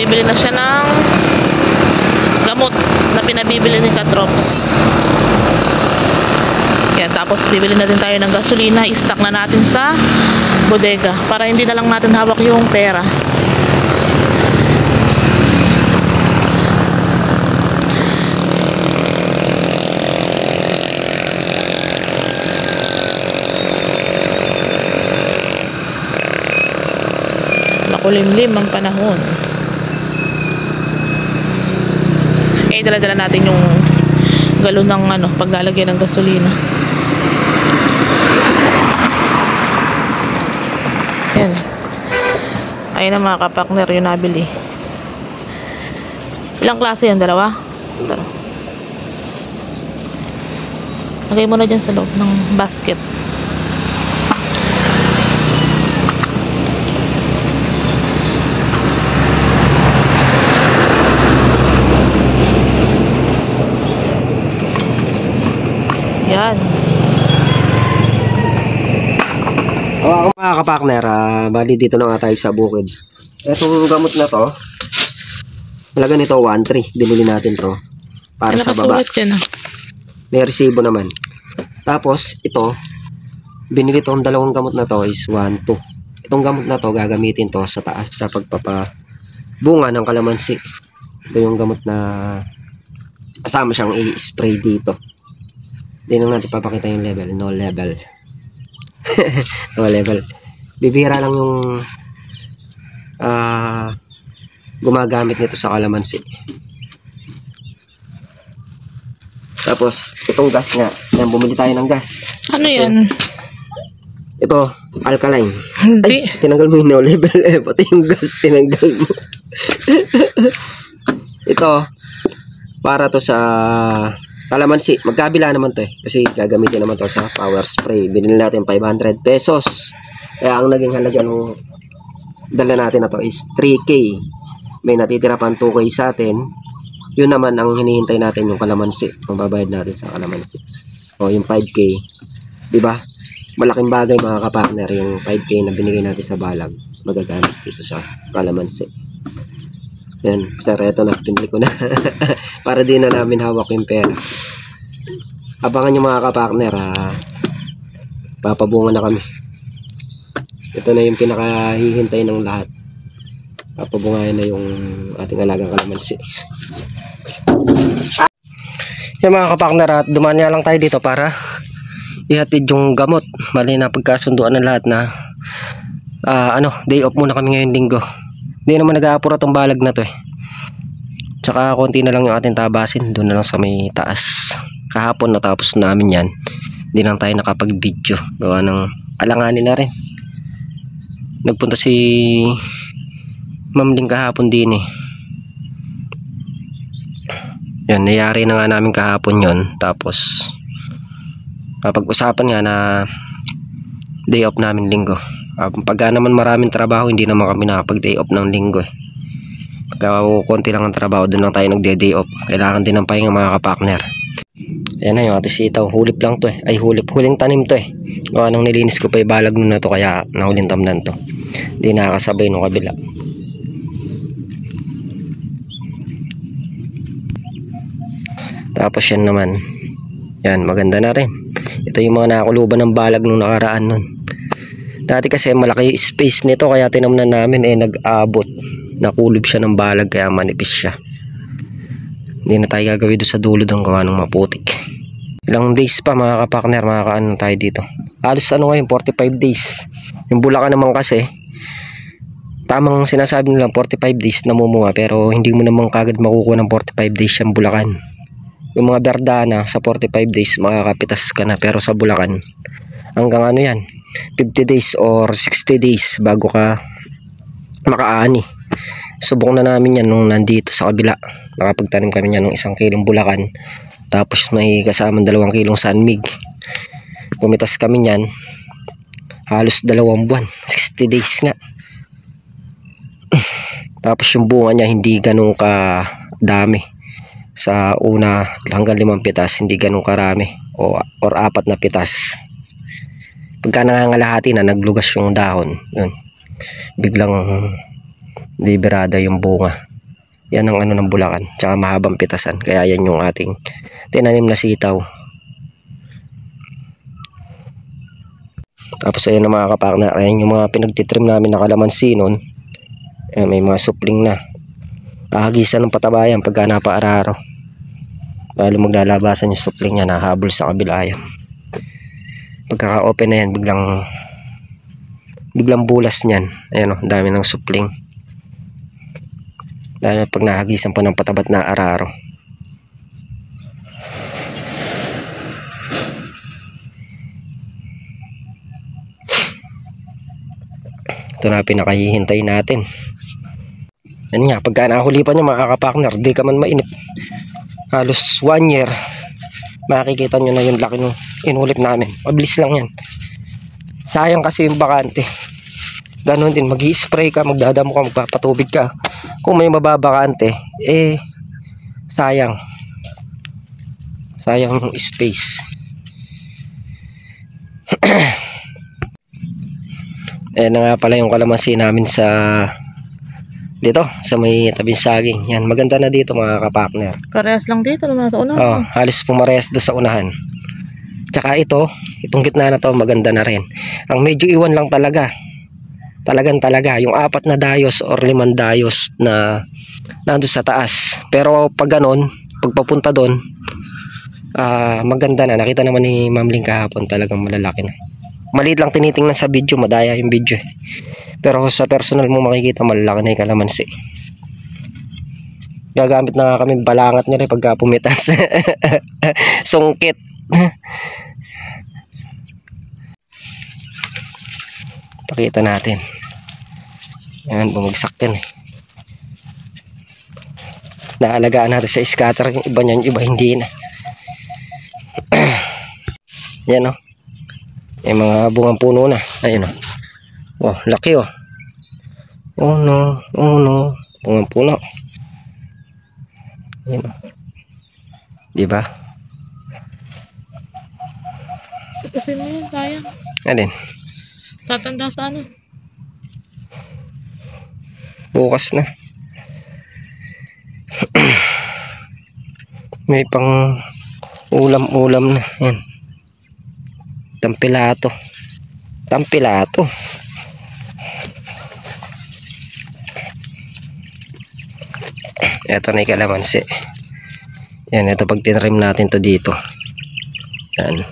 bibili na siya ng gamot na pinabibili ni Katrops. Yan, tapos bibili na din tayo ng gasolina. I-stock na natin sa bodega para hindi na lang natin hawak yung pera. Makulimlim ang panahon. Dala-dala natin yung galon ng paglalagyan ng gasolina. Yan. Ayun na mga kapakner yung nabili. Ilang klase yan? Dalawa? Lagay mo na dyan sa loob ng basket. Yan. Ako mga kapakner, bali dito na nga tayo sa bukid. Etong gamot na to, talaga nito 1.3. Binili natin to para sa baba. Yan, may resibo naman. Tapos ito, binili tong dalawang gamot na to is 1.2. Itong gamot na to gagamitin to sa taas sa pagpapabunga ng kalamansi. Ito yung gamot na kasama siyang i-spray dito. Hindi lang natin papakita yung level. No level. No level. Bibihira lang yung gumagamit nito sa kalamansi. Tapos itong gas nga. Yan, bumili tayo ng gas. Ano yan? Ito, alkaline. Hindi. Ay, tinanggal mo yung no level. Pati yung gas tinanggal mo. Ito, para to sa kalamansi. Magkabila naman to kasi gagamitin naman to sa power spray. Binili natin 500 pesos. Kaya ang naging halaga ng dala natin na to is 3K. May natitira pang 2K sa atin. Yun naman ang hinihintay natin, yung kalamansi. Ang babayad natin sa kalamansi. O yung 5K. Diba? Malaking bagay mga kapakner yung 5K na binigay natin sa balag. Magagamit dito sa kalamansi. Yan, sir, eto na, pinili ko na. Para di na namin hawak yung pera. Abangan nyo mga kapakner, papabunga na kami. Ito na yung pinakahihintay ng lahat. Papabungahin na yung ating alagang kalamansi. Yan mga kapakner, at dumaan nga lang tayo dito para ihatid yung gamot. Mali na pagkasunduan ng lahat na day off muna kami ngayong linggo. Hindi naman nag-aapura tong balag na to eh. Tsaka konti na lang yung ating tabasin. Doon na lang sa may taas. Kahapon natapos namin yan. Hindi lang tayo nakapag-video. Gawa ng alanganin na rin. Nagpunta si Ma'am Ling kahapon din eh. Yan, nayari na nga namin kahapon yon. Tapos pag-usapan nga na day off namin linggo. Pagka naman maraming trabaho, hindi naman kami nakapag-day off ng linggo eh. Pagka konti lang ang trabaho, doon lang tayo nagde-day off. Kailangan din ng pahinga mga kapakner. Ayan na yung ating sitaw. Hulip lang to eh. Ay huling tanim to eh. Nung nilinis ko pa yung balag nun na to, kaya nahuling tamnan to. Hindi nakakasabay nung kabila. Tapos yan naman. Yan, maganda na rin. Ito yung mga nakakuluban ng balag nung nakaraan nun. Dati kasi malaki space nito, kaya tinamnan namin nag-abot. Nakulub siya ng balag, kaya manipis siya. Hindi na tayo gagawin doon sa dulo ng gawa ng maputik. Ilang days pa mga kapakner, makakaano tayo dito. Halos ngayon, 45 days. Yung Bulacan naman kasi, tamang sinasabi nila 45 days namumunga, pero hindi mo naman kagad makukuha ng 45 days yung Bulacan. Yung mga berdana sa 45 days makakapitas ka na, pero sa Bulacan hanggang yan 50 days or 60 days bago ka makaani. Subok na namin yan nung nandito sa kabila. Nakapagtanim kami yan ng 1 kilong Bulacan, tapos may kasamang 2 kilong Sanmig. Pumitas kami yan halos 2 buwan, 60 days nga. Tapos yung bunga niya hindi ganun ka dami. Sa una hanggang 5 pitas, hindi ganun karami, or 4 na pitas. Pagka nangangalahati na, naglugas yung dahon, yun, biglang liberada yung bunga. Yan ang ano ng Bulacan. Tsaka mahabang pitasan. Kaya yan yung ating tinanim na sitaw. Tapos ayun na mga kapakner. Ayan yung mga pinagtitrim namin na kalamansi nun. Ayan, may mga supling na. Kahagisan ng patabayan pagka napaararo. Lalo maglalabasan yung supling niya. Nahabol sa kabila yan. Pagkaka-open na yan, biglang bulas niyan. Ayan o, dami ng supling. Lalo pag nahagisan pa ng patabat na araro. Ito na pinakahihintay natin. Yan nga, pagka nahuli pa nyo mga kapakner, di ka man mainip. Halos 1 year, makikita nyo na yung laki ng inulip namin. Mabilis lang yan. Sayang kasi yung bakante. Ganon din, mag-i-spray ka, magdadamo ka, magpapatubig ka. Kung may mababakante, sayang yung space. Na nga pala yung kalamansi namin dito sa may tabing saging. Yan, maganda na dito mga kapakner. Parehas lang dito naman sa unahan. Halos pumarehas do sa unahan. Tsaka itong gitna na to maganda na rin. Ang medyo iwan lang talaga, talaga yung 4 na dayos or 5 dayos na nando sa taas. Pero pag ganon, pagpapunta doon, maganda na. Nakita naman ni Ma'am Ling kahapon, talagang malalaki na. Maliit lang tinitingnan sa video, madaya yung video. Pero sa personal mo makikita malalaki na yung kalamansi. Gagamit na nga kami balangat nila pagka pumitas. Sungkit. Pakita natin. Yan, bumagsak yan eh. Naalagaan natin sa scatter. Yung iba niyan, yung iba hindi na. Yan o. Yung mga bungang puno na. Ayun o. Wow, laki o. Oh no. Bungang puno. Yan o. Diba? Kasi mo yun, sayang. Alin? Tatanda sa ano? Bukas na. May pang ulam-ulam na. Yan. Tampilato. Ito na yung kalamansi. Yan, ito pag tinrim natin to dito. Yan.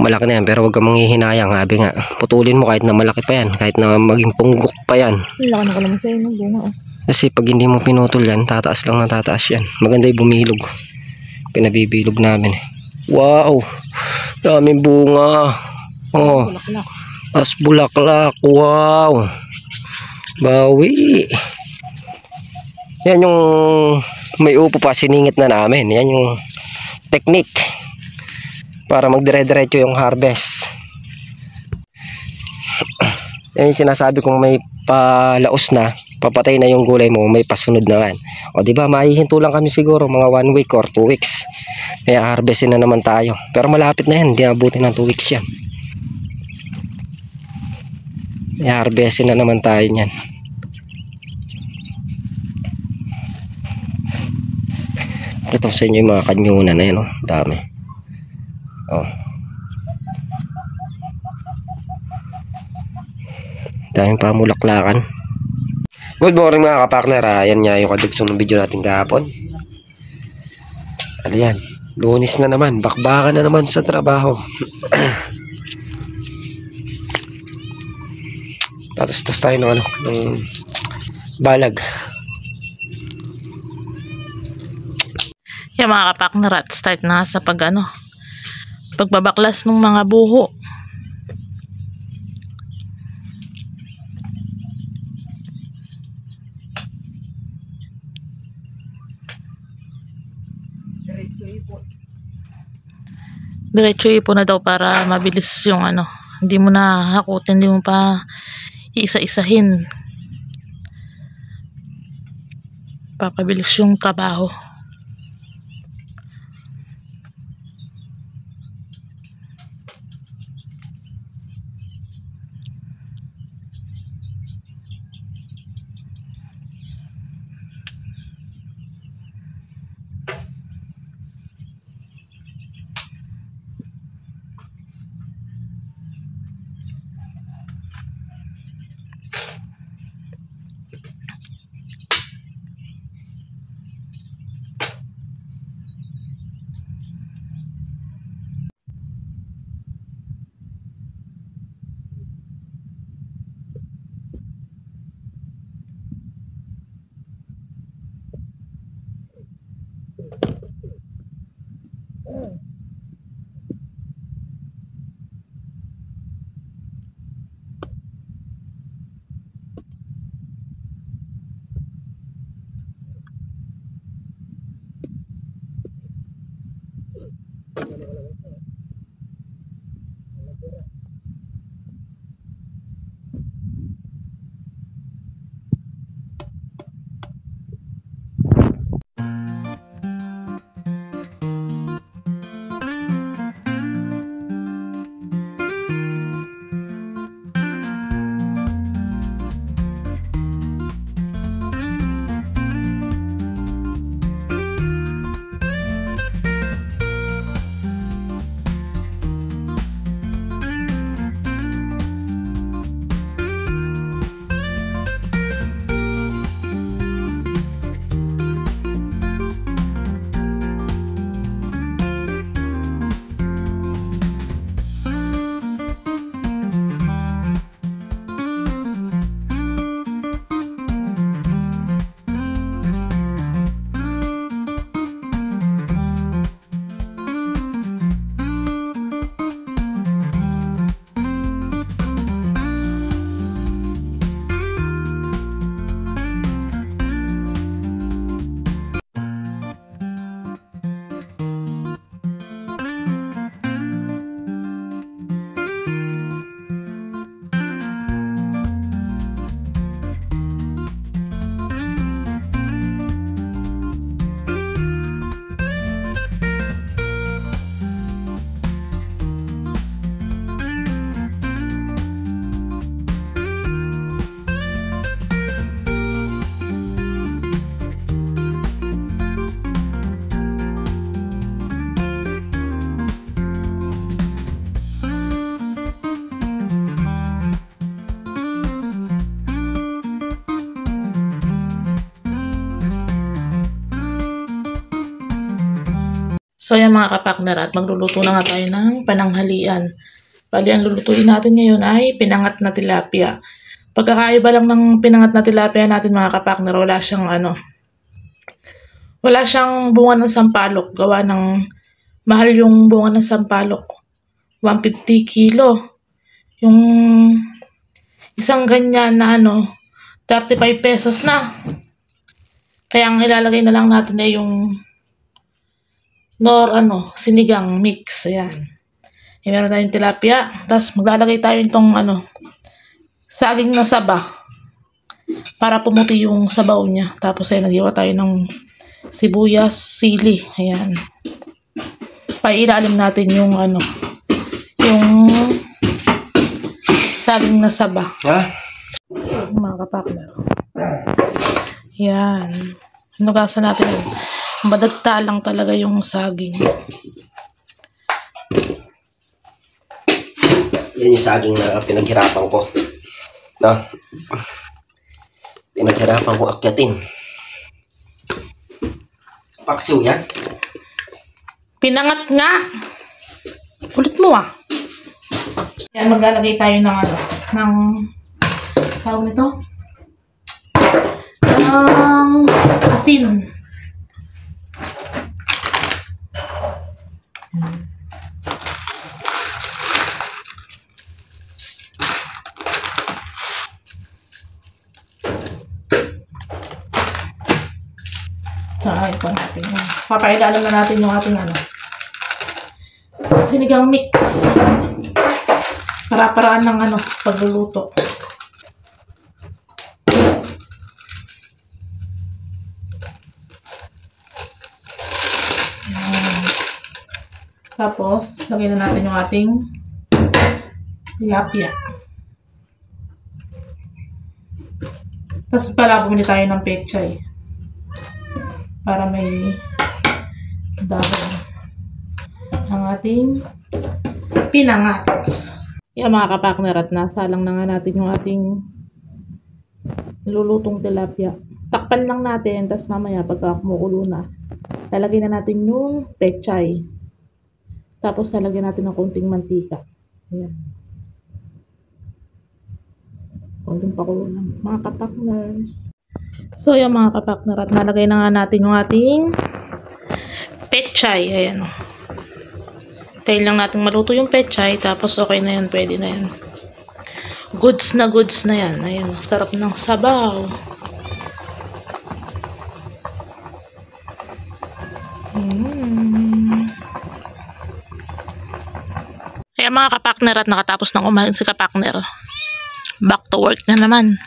Malaki na yan, pero huwag kang manghihinayang. Sabi nga, putulin mo kahit na malaki pa yan. Kahit na maging punggok pa yan. Laki na kalamansi ng bunga. Kasi pag hindi mo pinutol yan, tataas lang na tataas yan. Maganda yung bumilog. Pinabibilog namin. Wow! Daming bunga. Oh, Bulaklak. as bulaklak. Wow! Bawi! Yan yung may upo pa, siningit na namin. Yan yung technique para magdire-diretso yung harvest. Yan yung sinasabi kong may palaos na, papatay na yung gulay mo, may pasunod naman. O diba, maihinto lang kami siguro mga 1 week or 2 weeks. May harvestin na naman tayo. Pero malapit na yan, hindi abutin ng 2 weeks yan. May harvestin na naman tayo yan. Ito sa inyo yung mga kanyunan na yan, oh. Dami. Oh. Daming pamulaklakan. Good morning mga kapakner. Yan nga yung kadugsong ng video natin kahapon. Ano yan? Lunis na naman. Bakbakan na naman sa trabaho. Tatas tayo ng balag. Yan mga kapakner, at start na sa pagbabaklas ng mga buho. Diretso ipo na daw para mabilis yung hindi mo na hakutin, hindi mo pa iisa-isahin. Papabilis yung trabaho. So yan mga kapakner, at magluluto na nga tayo ng pananghalian. Bali, ang lulutuin natin ngayon ay pinangat na tilapia. Pagkakaiba lang ng pinangat na tilapia natin mga kapakner, wala siyang wala siyang bunga ng sampalok. Gawa ng mahal yung bunga ng sampalok. 150 kilo. Yung isang ganyan na 35 pesos na. Kaya ang ilalagay na lang natin ay yung sinigang mix. Ayan. Meron tayong tilapia. Tapos maglalagay tayo itong saging na saba. Para pumuti yung sabaw niya. Tapos ay naghiwa tayo ng sibuyas, sili. Ayan. Pailalim natin yung yung saging na saba. Mga kapakner. Ayan. Hinugasan natin yun. Madagta lang talaga yung saging. Yan yung saging na pinaghirapan ko. Pinaghirapan ko akyatin. Paksiw yan. Pinangat nga. Ulit mo Yan, maglalagay tayo ng tawag nito? Asin. Ito natin. Papailalim na natin yung ating sinigang mix. Para-paraan ng pagluluto. Tapos, lagyan na natin yung ating tilapia. Tapos pala, bumili tayo ng pechay. Para may dahon. Ang ating pinangat. Yan mga kapakner, at nasalang na nga natin yung ating nilulutong tilapia. Takpan lang natin, tapos mamaya pagka kumukulo na, lalagyan na natin yung pechay. Tapos lalagyan natin ng konting mantika. Ayan. Konting pakulo lang. Mga kapakners. So yung mga kapakner, at nalagay na nga natin yung ating pechay. Ayan. Tayo lang natin maluto yung pechay. Tapos okay na yan. Pwede na yan. Goods na yan. Ayan. Sarap ng sabaw. Yan mga kapakner, at nakatapos ng kumain si kapakner. Back to work na naman.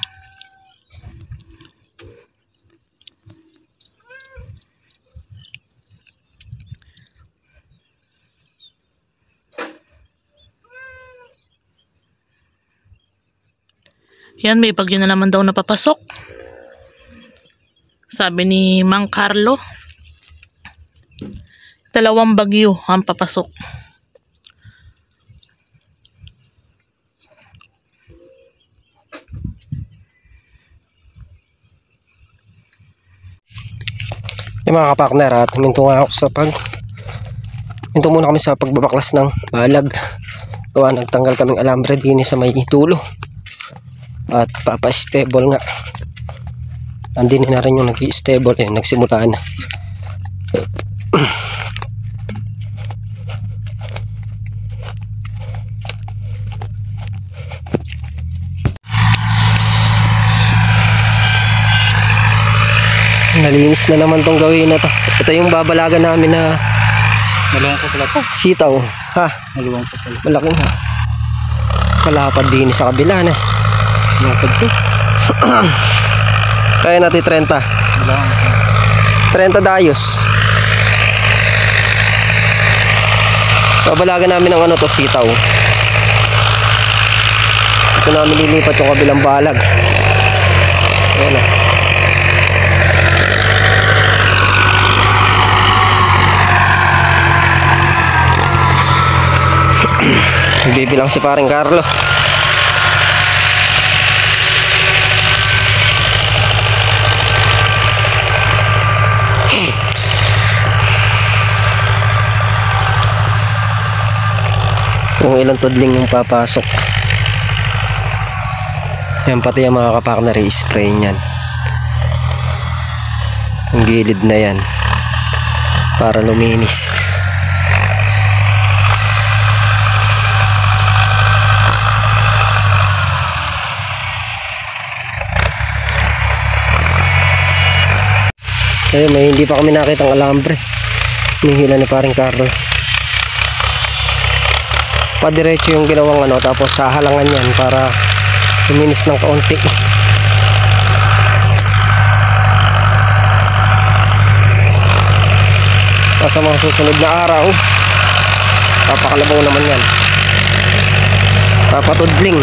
Yan, may bagyo na naman daw napapasok. Sabi ni Mang Carlo, 2 bagyo ang papasok. Yung mga kapakner, at huminto nga ako sa huminto muna kami sa pagbabaklas ng balag. Gawa nagtanggal kaming alambre din sa may tulo. At papa-stable nga. Andin na rin yung nag-i-stable. Nagsimula na. Nalinis na naman tong gawin na to. Ito yung babalagan namin na Maluwang po pala to. sitaw. Ha? Maluwang po pala. Malaki nga. Kalapad din sa kabila na. Malapad to. Kaya natin 30. Maluwang po. 30 dayos. Babalagan namin ng ano to, sitaw. Ito namin lilipat yung kabilang balag. Ayan o. Bibilang si paring Carlo. Kung ilang tudling yung papasok. Yan, pati yung mga kapakner i-spray nyan. Yung gilid na yan para luminis. Ayun, may hindi pa kami nakitang alambre. Hinihila ni paring Carlo. Padiretso yung ginawang ano, tapos sa halangan yan para luminis ng kaunti. Sa mga susunod na araw, papakalabaw naman yan. Papatudling.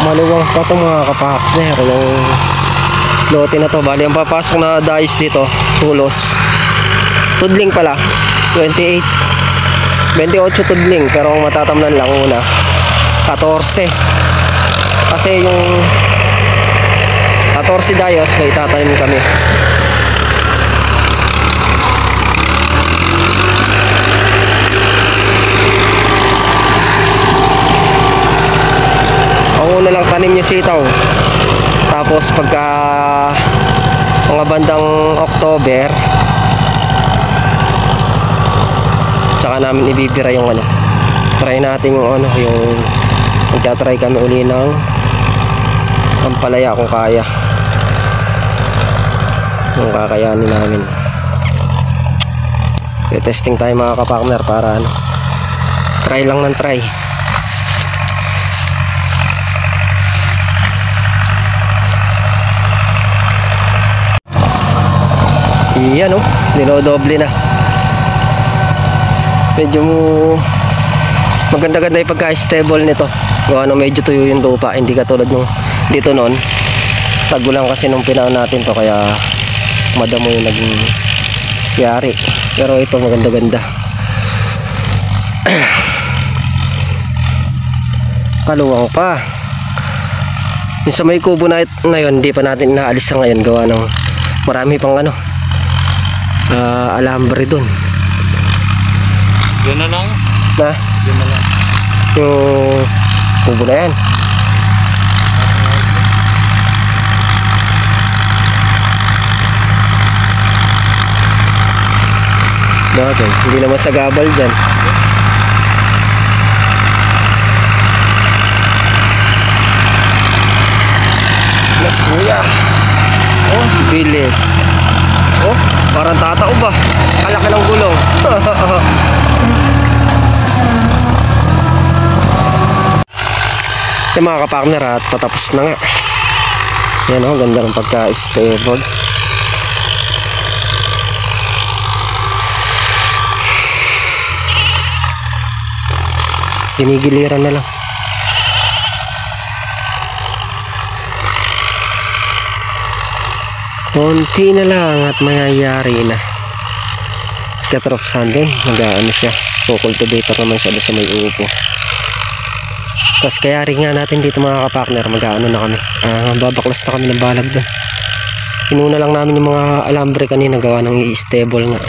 Maluwang pa ito mga kapakner. Yung lote na to, bali ang papasok na dais dito, tulos, tudling pala 28 tudling, pero ang matatamnan lang una 14, kasi yung 14 dayos may tatanim kami. Una lang tanim yung sitaw, tapos pagka mga bandang October tsaka namin ibibira yung ano, try natin yung ano, yung magta-try kami uli ng ampalaya kung kaya, yung kakayanin namin. Testing tayo mga kapakner para ano, try lang ng try. Iyan o, dinodoble na. Medyo maganda-ganda yung pagka-stable nito. Gawa nung medyo tuyo yung lupa, hindi katulad nung dito noon. Tagulang kasi nung pinaan natin to, kaya madamo yung naging yari. Pero ito maganda-ganda. Kaluwang pa. Yung sa may kubo na ngayon, hindi pa natin inaalis sa ngayon. Gawa ng marami pang ano, alambre dun. Yun na lang. Na? Yun na lang. Yung kubo na yan. Bakit? Hindi naman sagabal dyan. si kuya. Oh, bilis. Oh, parang tatao ba? Kalaki ng gulong. Yung mga kapartner at patapos na nga. Yan o, ganda ng pagka-stable. Pinigiliran na lang. Konti na lang at mayayari na. Scatter of sand din. Nag-ano siya. Cultivator naman siya sa may upo. Tapos kaya rin nga natin dito mga kapartner. Mag-ano na kami. Babaklas na kami ng balag doon. Inuna lang namin yung mga alambre kanina. Gawa ng i-stable nga.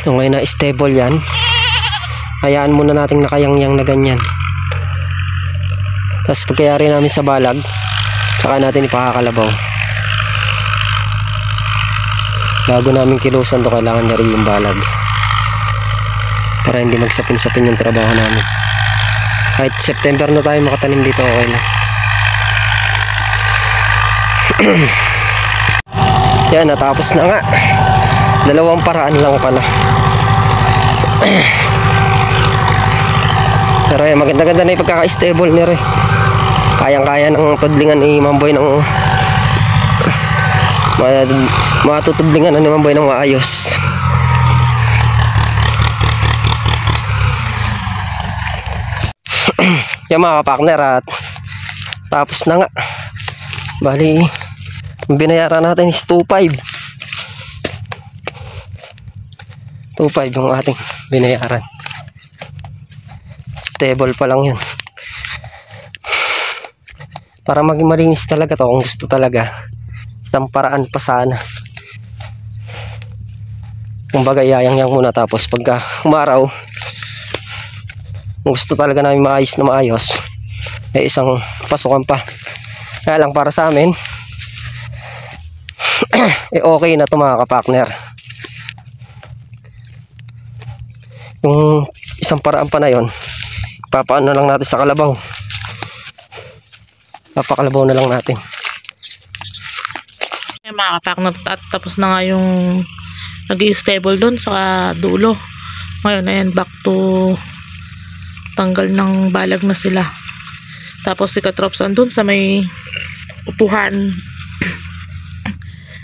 So ngayon na stable yan. Hayaan muna nating nakayangyang na ganyan. Tapos pagkayari namin sa balag, saka natin ipakakalabaw. Bago namin kilusan to, kailangan niya rin yung balag para hindi magsapin-sapin yung trabaho namin. Kahit September na tayo makatanim dito, okay na. Yan, natapos na nga. Dalawang paraan lang pala. Pero yan, maganda-ganda na yung pagkaka-stable nila. Kayang-kaya ng tudlingan ni Mamboy ng matutudlingan ni Mamboy ng maayos. Yan mga kapartner, at tapos na nga. Bali, yung binayaran natin is 2.5. 2.5 yung ating binayaran. Stable pa lang yun. Para maging malinis talaga to, kung gusto talaga, isang paraan pa sana. Kumbaga iyayang-yang muna, tapos pagka umaraw, kung gusto talaga namin maayos na maayos, eh isang pasukan pa. Kaya lang para sa amin eh okay na to mga kapartner. Yung isang paraan pa na yon, papaano lang natin sa kalabaw. Papakalabaw na lang natin. Ayan mga kapartner, at tapos na nga yung nag-i-stable doon sa dulo. Ngayon ayan, back to tanggal ng balag na sila. Tapos si Katropsan doon sa may upuhan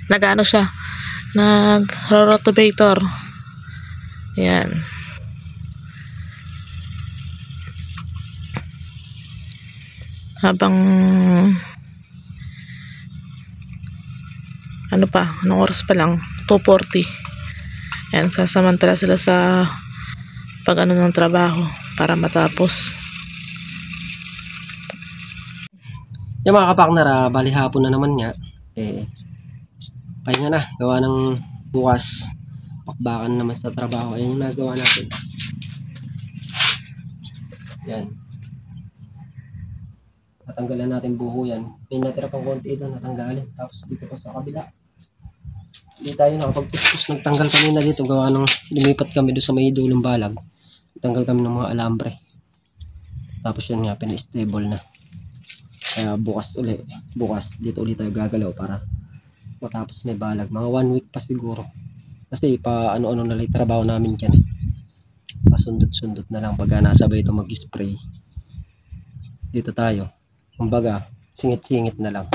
nag-ano siya, nag-rotovator. Ayan. Habang ano pa, anong oras pa lang, 2:40. Ayan, sasamantala sila sa pag ano ng trabaho para matapos. Yung mga kapartner, bali hapon na naman nga, eh pahinga na, gawa ng bukas bakbakan naman sa trabaho. Ayan yung nagawa natin. Yan, natanggalan natin buho yan. May natira pang konti doon, natanggalin. Tapos dito pa sa kabila, hindi tayo nakapagpuskus. Nagtanggal kami na dito, gawa ng lumipat kami doon sa may dulong balag. Nagtanggal kami ng mga alambre. Tapos yun nga, pina-stable na. Kaya bukas dito ulit tayo gagalaw para matapos na yung balag. Mga 1 week pa siguro. Kasi pa ano-ano na lang trabaho namin dyan. Pasundot-sundot na lang pagka nasabay ito mag-spray. Dito tayo. Kumbaga, singit-singit na lang.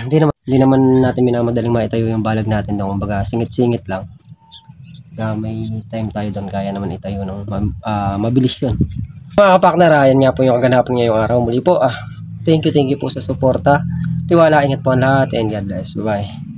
Hindi naman natin minamadaling maitayo yung balag natin doon. Kumbaga, singit-singit lang. Kaya may time tayo doon, kaya naman itayo ng mabilis yun. Mga kapartner, yan nga po yung kaganapan ngayong araw. Muli po, thank you po sa suporta. Tiwala, ingat po ang lahat, and God bless. Bye-bye.